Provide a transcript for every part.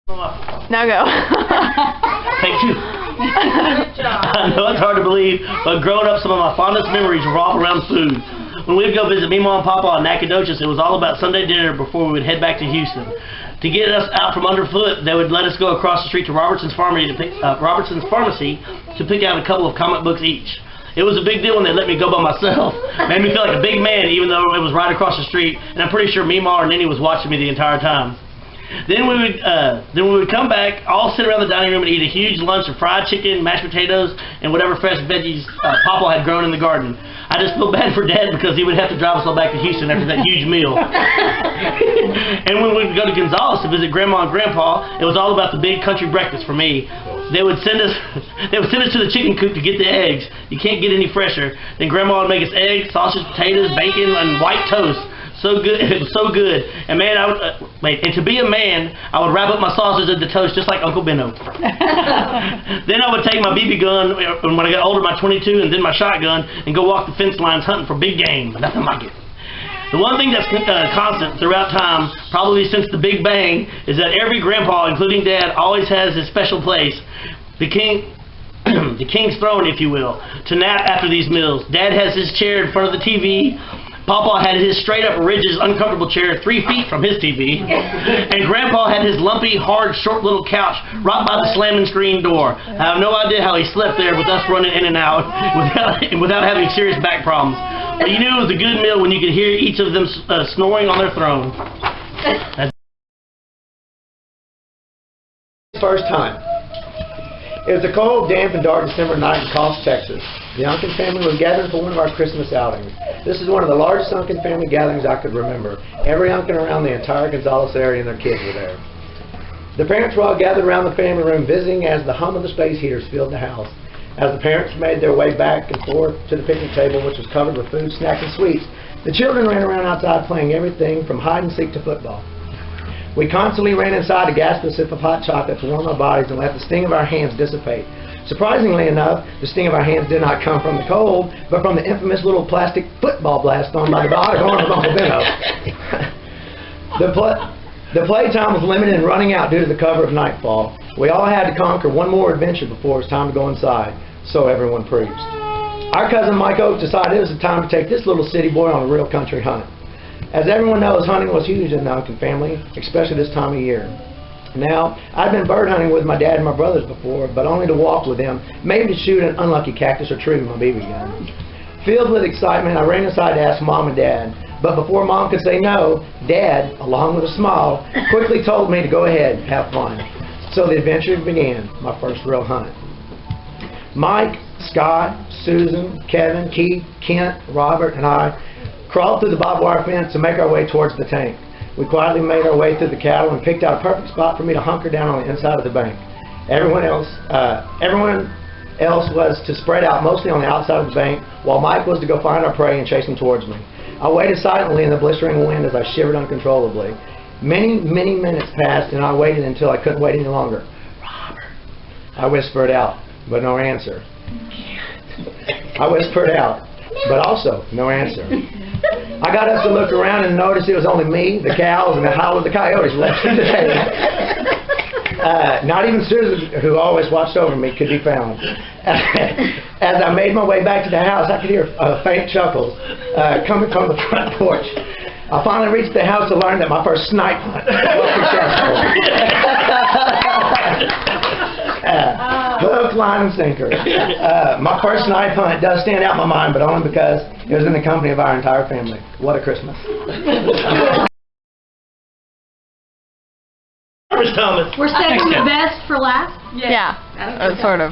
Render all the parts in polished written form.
Now go. Thank you. I know it's hard to believe, but growing up, some of my fondest memories revolve around food. When we'd go visit Mima and Papa in Nacogdoches, it was all about Sunday dinner before we would head back to Houston. To get us out from underfoot, they would let us go across the street to Robertson's Pharmacy to pick out a couple of comic books each. It was a big deal when they let me go by myself. Made me feel like a big man, even though it was right across the street, and I'm pretty sure Mima or Nenny was watching me the entire time. Then we would come back, all sit around the dining room and eat a huge lunch of fried chicken, mashed potatoes, and whatever fresh veggies Papa had grown in the garden. I just feel bad for Dad because he would have to drive us all back to Houston after that huge meal. And when we would go to Gonzales to visit Grandma and Grandpa, it was all about the big country breakfast for me. They would send us to the chicken coop to get the eggs. You can't get any fresher. Then Grandma would make us eggs, sausage, potatoes, bacon, and white toast. So good, it was so good. And man, and to be a man, I would wrap up my sausage into toast just like Uncle Benno. Then I would take my BB gun, when I got older, my .22, and then my shotgun, and go walk the fence lines hunting for big game. Nothing like it. The one thing that's constant throughout time, probably since the Big Bang, is that every grandpa, including Dad, always has his special place. The king's throne, if you will, to nap after these meals. Dad has his chair in front of the TV. Papa had his straight-up, rigid, uncomfortable chair 3 feet from his TV. And Grandpa had his lumpy, hard, short little couch right by the slamming screen door. I have no idea how he slept there with us running in and out without having serious back problems. But you knew it was a good meal when you could hear each of them snoring on their throne. First time. It was a cold, damp, and dark December night in Cost, Texas. The Unkin family was gathering for one of our Christmas outings. This is one of the largest Unkin family gatherings I could remember. Every Unkin around the entire Gonzales area and their kids were there. The parents were all gathered around the family room visiting as the hum of the space heaters filled the house. As the parents made their way back and forth to the picnic table, which was covered with food, snacks, and sweets, the children ran around outside playing everything from hide and seek to football. We constantly ran inside to gasp a sip of hot chocolate to warm our bodies and let the sting of our hands dissipate. Surprisingly enough, the sting of our hands did not come from the cold, but from the infamous little plastic football blast thrown by the bionic arm of Uncle Benno. The playtime was limited and running out due to the cover of nightfall. We all had to conquer one more adventure before it was time to go inside, so everyone preached. Our cousin Mike Oak decided it was the time to take this little city boy on a real country hunt. As everyone knows, hunting was huge in the Unkin family, especially this time of year. Now, I'd been bird hunting with my dad and my brothers before, but only to walk with them, maybe to shoot an unlucky cactus or tree with my BB gun. Filled with excitement, I ran inside to ask Mom and Dad, but before Mom could say no, Dad, along with a smile, quickly told me to go ahead and have fun. So the adventure began, my first real hunt. Mike, Scott, Susan, Kevin, Keith, Kent, Robert, and I crawled through the barbed wire fence to make our way towards the tank. We quietly made our way through the cattle and picked out a perfect spot for me to hunker down on the inside of the bank. Everyone else was to spread out mostly on the outside of the bank, while Mike was to go find our prey and chase them towards me. I waited silently in the blistering wind as I shivered uncontrollably. Many, many minutes passed, and I waited until I couldn't wait any longer. Robert, I whispered out, but no answer. I whispered out, but also no answer. I got up to look around and noticed it was only me, the cows, and the howl of the coyotes left in the day. Not even Susan, who always watched over me, could be found. As I made my way back to the house, I could hear faint chuckles coming from the front porch. I finally reached the house to learn that my first snipe hunt was successful. Hook, line, and sinker. My first snipe hunt does stand out in my mind, but only because it was in the company of our entire family. What a Christmas. Thomas. We're saving the best for last? Yeah, sort of.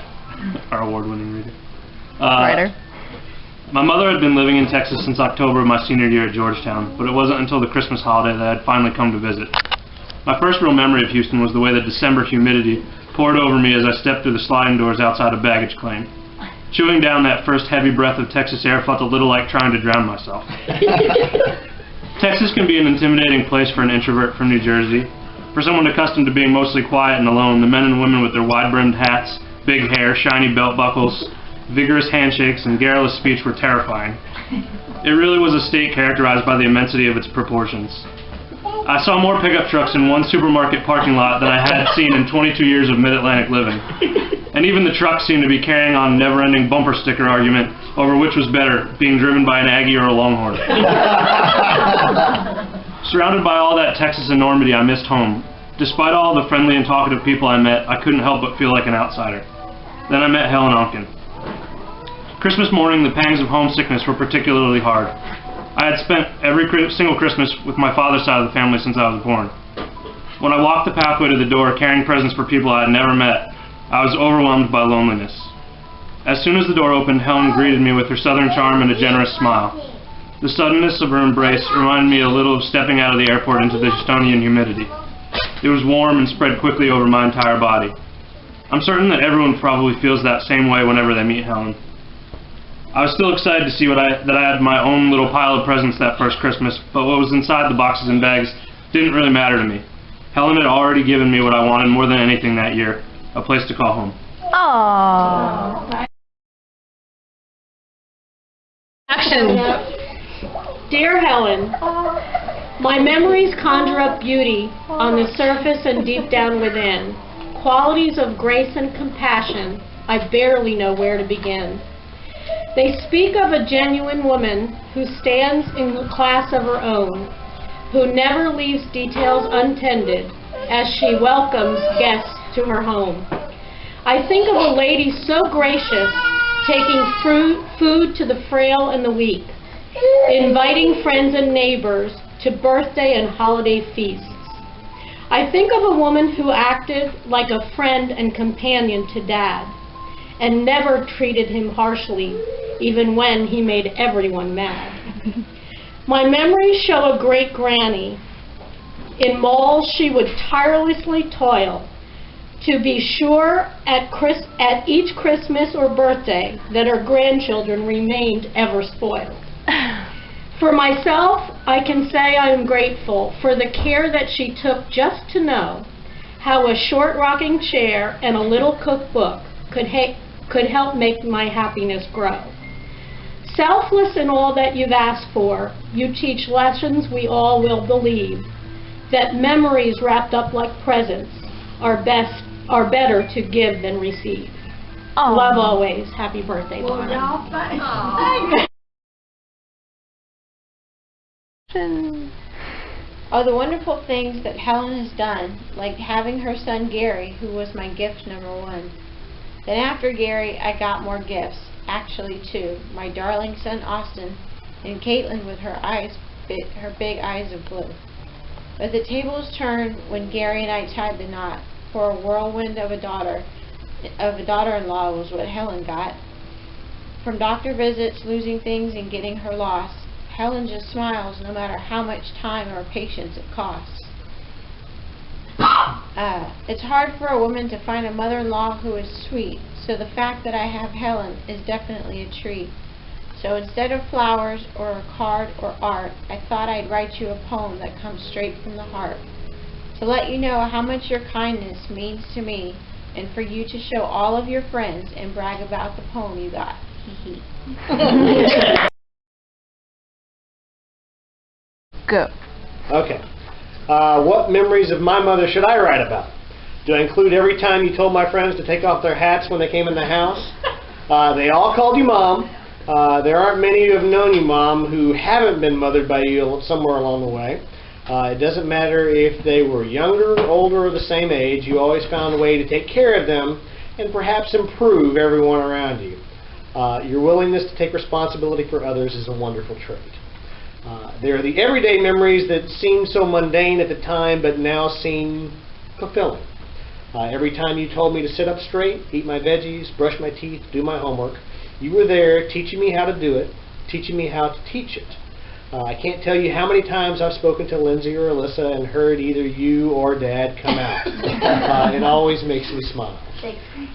Our award-winning reader. Writer. My mother had been living in Texas since October of my senior year at Georgetown, but it wasn't until the Christmas holiday that I had finally come to visit. My first real memory of Houston was the way the December humidity poured over me as I stepped through the sliding doors outside of baggage claim. Chewing down that first heavy breath of Texas air felt a little like trying to drown myself. Texas can be an intimidating place for an introvert from New Jersey. For someone accustomed to being mostly quiet and alone, the men and women with their wide-brimmed hats, big hair, shiny belt buckles, vigorous handshakes, and garrulous speech were terrifying. It really was a state characterized by the immensity of its proportions. I saw more pickup trucks in one supermarket parking lot than I had seen in 22 years of Mid-Atlantic living. And even the trucks seemed to be carrying on a never-ending bumper sticker argument over which was better, being driven by an Aggie or a Longhorn. Surrounded by all that Texas enormity, I missed home. Despite all the friendly and talkative people I met, I couldn't help but feel like an outsider. Then I met Helen Onken. Christmas morning, the pangs of homesickness were particularly hard. I had spent every single Christmas with my father's side of the family since I was born. When I walked the pathway to the door carrying presents for people I had never met, I was overwhelmed by loneliness. As soon as the door opened, Helen greeted me with her southern charm and a generous smile. The suddenness of her embrace reminded me a little of stepping out of the airport into the Houstonian humidity. It was warm and spread quickly over my entire body. I'm certain that everyone probably feels that same way whenever they meet Helen. I was still excited to see that I had my own little pile of presents that first Christmas, but what was inside the boxes and bags didn't really matter to me. Helen had already given me what I wanted more than anything that year, a place to call home. Aww. Action. Dear Helen, my memories conjure up beauty on the surface and deep down within. Qualities of grace and compassion, I barely know where to begin. They speak of a genuine woman who stands in a class of her own, who never leaves details untended as she welcomes guests to her home. I think of a lady so gracious, taking food to the frail and the weak, inviting friends and neighbors to birthday and holiday feasts. I think of a woman who acted like a friend and companion to Dad, and never treated him harshly, even when he made everyone mad. My memories show a great granny. In malls she would tirelessly toil to be sure at each Christmas or birthday that her grandchildren remained ever spoiled. For myself, I can say I am grateful for the care that she took just to know how a short rocking chair and a little cookbook could help make my happiness grow. Selfless in all that you've asked for, you teach lessons we all will believe, that memories wrapped up like presents are better to give than receive. Aww. Love always. Happy birthday, Lauren. All the wonderful things that Helen has done, like having her son Gary, who was my gift #1. Then after Gary, I got more gifts, actually 2. My darling son Austin, and Caitlin with her big eyes of blue. But the tables turned when Gary and I tied the knot, for a whirlwind of a daughter-in-law was what Helen got. From doctor visits, losing things, and getting her lost, Helen just smiles no matter how much time or patience it costs. It's hard for a woman to find a mother-in-law who is sweet, so the fact that I have Helen is definitely a treat. So instead of flowers or a card or art, I thought I'd write you a poem that comes straight from the heart, to let you know how much your kindness means to me, and for you to show all of your friends and brag about the poem you got. Hee hee. Go. Okay. What memories of my mother should I write about? Do I include every time you told my friends to take off their hats when they came in the house? They all called you Mom. There aren't many who have known you, Mom, who haven't been mothered by you somewhere along the way. It doesn't matter if they were younger, older, or the same age. You always found a way to take care of them and perhaps improve everyone around you. Your willingness to take responsibility for others is a wonderful trait. There are the everyday memories that seem so mundane at the time but now seem fulfilling. Every time you told me to sit up straight, eat my veggies, brush my teeth, do my homework, you were there teaching me how to do it, teaching me how to teach it. I can't tell you how many times I've spoken to Lindsay or Alyssa and heard either you or Dad come out. It always makes me smile.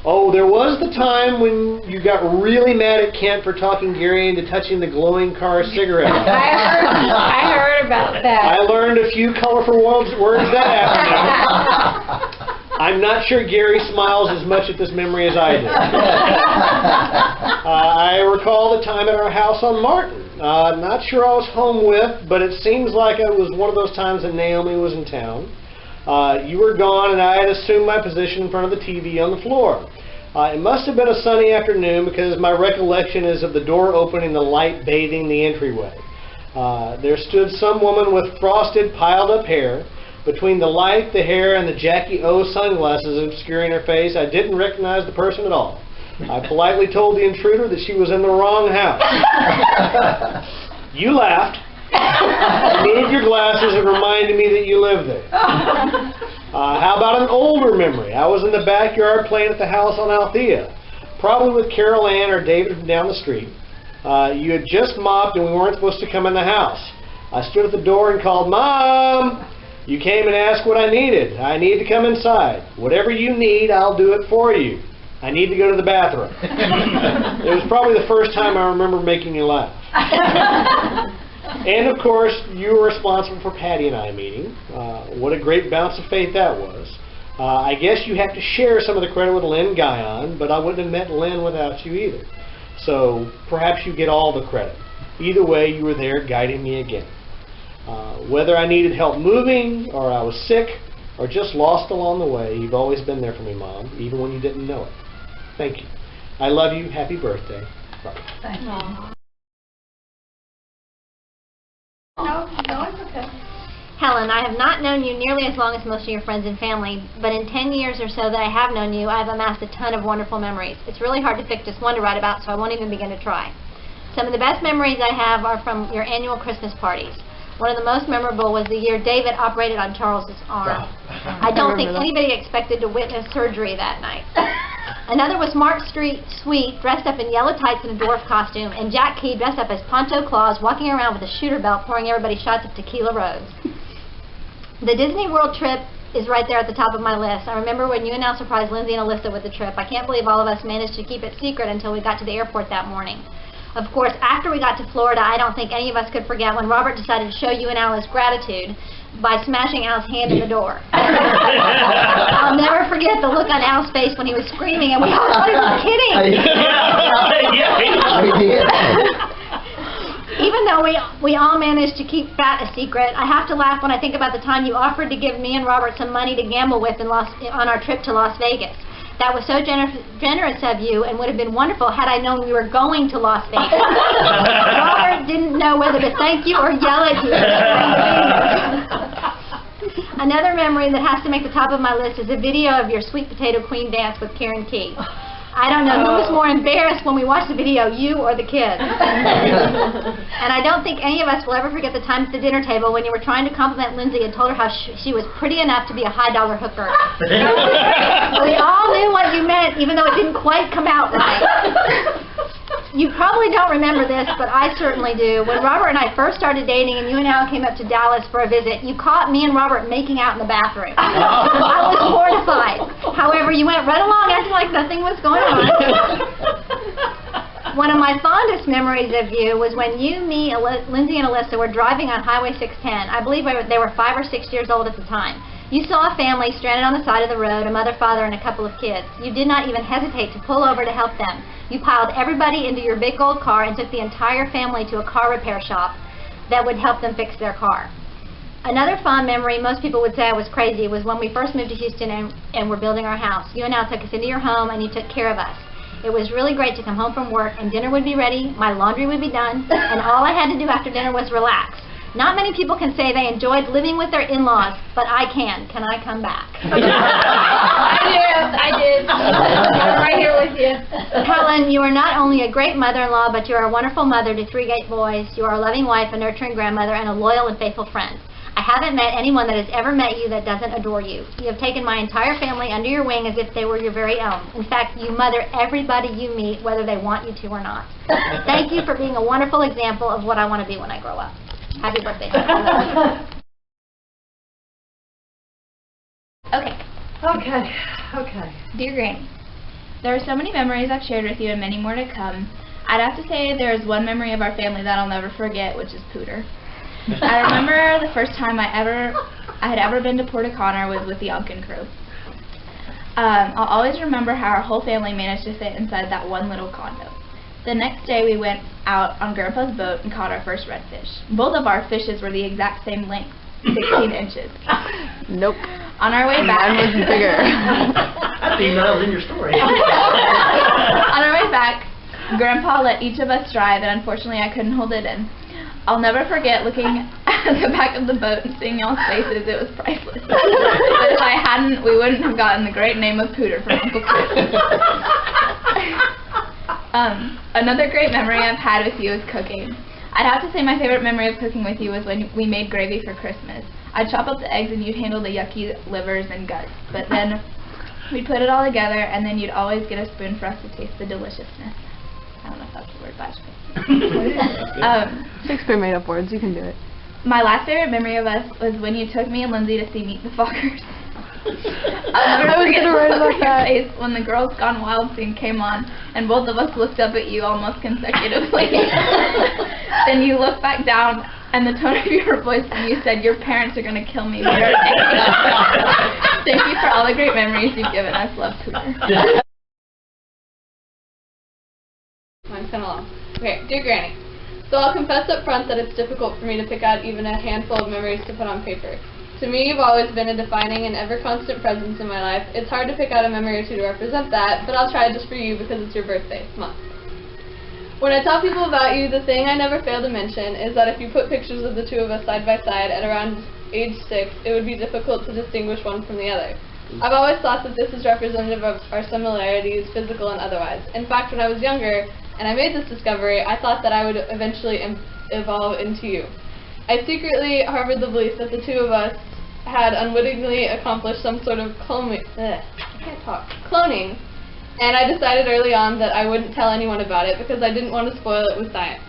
Oh, there was the time when you got really mad at Kent for talking Gary into touching the glowing car cigarette. I heard about that. I learned a few colorful words that afternoon. I'm not sure Gary smiles as much at this memory as I do. I recall the time at our house on Martin Not sure I was home with, but it seems like it was one of those times that Naomi was in town. You were gone, and I had assumed my position in front of the TV on the floor. It must have been a sunny afternoon because my recollection is of the door opening, the light bathing the entryway. There stood some woman with frosted, piled-up hair. Between the light, the hair, and the Jackie O sunglasses obscuring her face, I didn't recognize the person at all. I politely told the intruder that she was in the wrong house. You laughed, moved your glasses, and reminded me that you lived there. How about an older memory? I was in the backyard playing at the house on Althea, probably with Carol Ann or David from down the street. You had just mopped and we weren't supposed to come in the house. I stood at the door and called, "Mom!" You came and asked what I needed. I need to come inside. Whatever you need, I'll do it for you. I need to go to the bathroom. It was probably the first time I remember making you laugh. And of course, you were responsible for Patty and I meeting. What a great bounce of faith that was. I guess you have to share some of the credit with Lynn Guyon, but I wouldn't have met Lynn without you either. So perhaps you get all the credit. Either way, you were there guiding me again. Whether I needed help moving, or I was sick, or just lost along the way, you've always been there for me, Mom, even when you didn't know it. Thank you. I love you. Happy birthday. Bye. Thank you. No, it's okay. Helen, I have not known you nearly as long as most of your friends and family, but in 10 years or so that I have known you, I have amassed a ton of wonderful memories. It's really hard to pick just one to write about, so I won't even begin to try. Some of the best memories I have are from your annual Christmas parties. One of the most memorable was the year David operated on Charles's arm. I don't think anybody expected to witness surgery that night. Another was Mark Sweet dressed up in yellow tights and a dwarf costume, and Jack Key dressed up as Ponto Claus walking around with a shooter belt pouring everybody shots of Tequila Rose. The Disney World trip is right there at the top of my list. I remember when you and Al surprised Lindsay and Alyssa with the trip. I can't believe all of us managed to keep it secret until we got to the airport that morning. Of course, after we got to Florida, I don't think any of us could forget when Robert decided to show you and Al his gratitude by smashing Al's hand in the door. I'll never forget the look on Al's face when he was screaming, and we all thought he was kidding. Even though we all managed to keep that a secret, I have to laugh when I think about the time you offered to give me and Robert some money to gamble with on our trip to Las Vegas. That was so generous of you and would have been wonderful had I known we were going to Las Vegas. Robert didn't know whether to thank you or yell at you. Another memory that has to make the top of my list is a video of your Sweet Potato Queen dance with Karen Key. I don't know who was more embarrassed when we watched the video, you or the kids. And I don't think any of us will ever forget the time at the dinner table when you were trying to compliment Lindsay and told her how she was pretty enough to be a high-dollar hooker. We all knew what you meant, even though it didn't quite come out right. You probably don't remember this, but I certainly do. When Robert and I first started dating and you and Al came up to Dallas for a visit, you caught me and Robert making out in the bathroom. I was mortified. However, you went right along acting like nothing was going on. One of my fondest memories of you was when you, me, Lindsay, and Alyssa were driving on Highway 610. I believe they were 5 or 6 years old at the time. You saw a family stranded on the side of the road, a mother, father, and a couple of kids. You did not even hesitate to pull over to help them. You piled everybody into your big gold car and took the entire family to a car repair shop that would help them fix their car. Another fond memory, most people would say I was crazy, was when we first moved to Houston and were building our house. You and Al took us into your home and you took care of us. It was really great to come home from work and dinner would be ready, my laundry would be done, and all I had to do after dinner was relax. Not many people can say they enjoyed living with their in-laws, but I can. Can I come back? I did. I'm right here with you. Helen, you are not only a great mother-in-law, but you are a wonderful mother to 3 great boys. You are a loving wife, a nurturing grandmother, and a loyal and faithful friend. I haven't met anyone that has ever met you that doesn't adore you. You have taken my entire family under your wing as if they were your very own. In fact, you mother everybody you meet, whether they want you to or not. Thank you for being a wonderful example of what I want to be when I grow up. Happy birthday. Okay. Dear Granny, there are so many memories I've shared with you and many more to come. I'd have to say there is one memory of our family that I'll never forget, which is Pooter. I remember the first time I had ever been to Port O'Connor was with the Unkin crew. I'll always remember how our whole family managed to fit inside that one little condo. The next day we went out on Grandpa's boat and caught our first redfish. Both of our fishes were the exact same length, 16 inches. Nope. On our way back... Mine was bigger. I didn't even know that was in your story. On our way back, Grandpa let each of us drive, and unfortunately I couldn't hold it in. I'll never forget looking at the back of the boat and seeing y'all's faces. It was priceless. But if I hadn't, we wouldn't have gotten the great name of Pooter from Uncle Chris. Another great memory I've had with you is cooking. I'd have to say my favorite memory of cooking with you was when we made gravy for Christmas. I'd chop up the eggs and you'd handle the yucky livers and guts. But then we'd put it all together, and then you'd always get a spoon for us to taste the deliciousness. I don't know if that's the word, but 6 pre-made-up words. You can do it. my last favorite memory of us was when you took me and Lindsay to see Meet the Fockers. I'll never forget the look on your face when the Girls Gone Wild scene came on, and both of us looked up at you almost consecutively. Then you looked back down, and the tone of your voice when you said, "Your parents are going to kill me." Thank you for all the great memories you've given us. Love, Cooper. Mine's kind of long. Okay, dear Granny. So I'll confess up front that it's difficult for me to pick out even a handful of memories to put on paper. To me, you've always been a defining and ever-constant presence in my life. It's hard to pick out a memory or two to represent that, but I'll try just for you because it's your birthday month. When I tell people about you, the thing I never fail to mention is that if you put pictures of the two of us side by side at around age 6, it would be difficult to distinguish one from the other. I've always thought that this is representative of our similarities, physical and otherwise. In fact, when I was younger, and I made this discovery, I thought that I would eventually evolve into you. I secretly harbored the belief that the two of us had unwittingly accomplished some sort of cloning, and I decided early on that I wouldn't tell anyone about it because I didn't want to spoil it with science.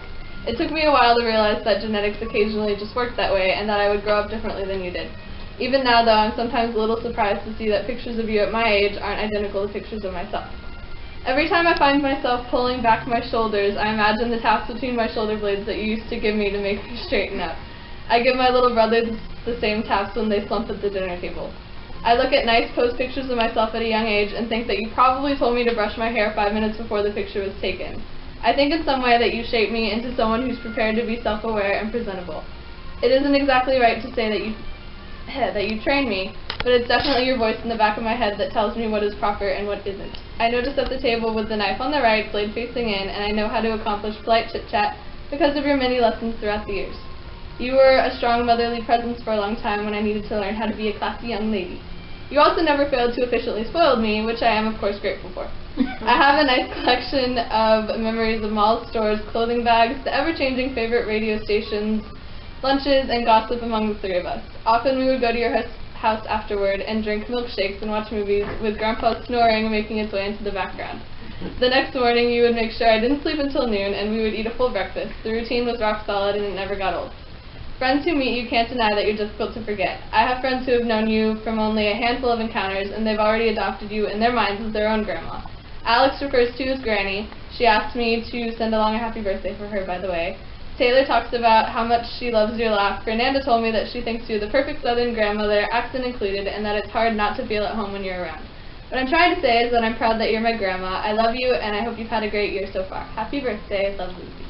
It took me a while to realize that genetics occasionally just worked that way and that I would grow up differently than you did. Even now, though, I'm sometimes a little surprised to see that pictures of you at my age aren't identical to pictures of myself. Every time I find myself pulling back my shoulders, I imagine the taps between my shoulder blades that you used to give me to make me straighten up. I give my little brother the same taps when they slump at the dinner table. I look at nice posed pictures of myself at a young age and think that you probably told me to brush my hair 5 minutes before the picture was taken. I think in some way that you shaped me into someone who's prepared to be self-aware and presentable. It isn't exactly right to say that you trained me, but it's definitely your voice in the back of my head that tells me what is proper and what isn't. I notice at the table with the knife on the right, blade facing in, and I know how to accomplish polite chit-chat because of your many lessons throughout the years. You were a strong motherly presence for a long time when I needed to learn how to be a classy young lady. You also never failed to efficiently spoil me, which I am of course grateful for. I have a nice collection of memories of malls, stores, clothing bags, the ever-changing favorite radio stations, lunches, and gossip among the three of us. Often we would go to your house afterward and drink milkshakes and watch movies with Grandpa snoring making its way into the background. The next morning you would make sure I didn't sleep until noon and we would eat a full breakfast. The routine was rock solid and it never got old. Friends who meet you can't deny that you're difficult to forget. I have friends who have known you from only a handful of encounters and they've already adopted you in their minds as their own grandma. Alex refers to you as Granny. She asked me to send along a happy birthday for her, by the way. Taylor talks about how much she loves your laugh. Fernanda told me that she thinks you're the perfect Southern grandmother, accent included, and that it's hard not to feel at home when you're around. What I'm trying to say is that I'm proud that you're my grandma. I love you, and I hope you've had a great year so far. Happy birthday. Love, Lucy.